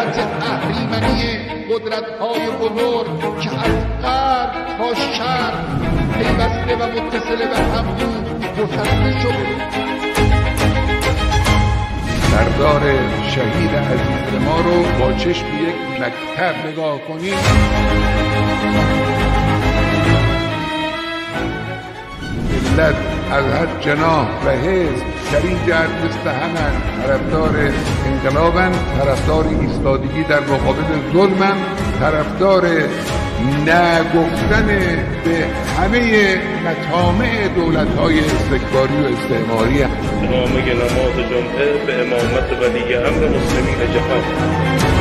دولت اهریمنی قدرت‌های بزرگ که از غرب تا شرق پیوسته و متصل به هم بود گسسته شده. سردار شهید عزیز ما رو با چشم یک مکتب نگاه کنیم. ملت از هر جناح و حزب در این جهت مثل همن طرفدار انقلابن، طرفدار ایستادگی در مقابل ظلمن، طرفدار نگفتن به همه مطامع دولت‌های استکباری و استعماری. امامه نماز جمعه به امامت ولی امر مسلمین جهان.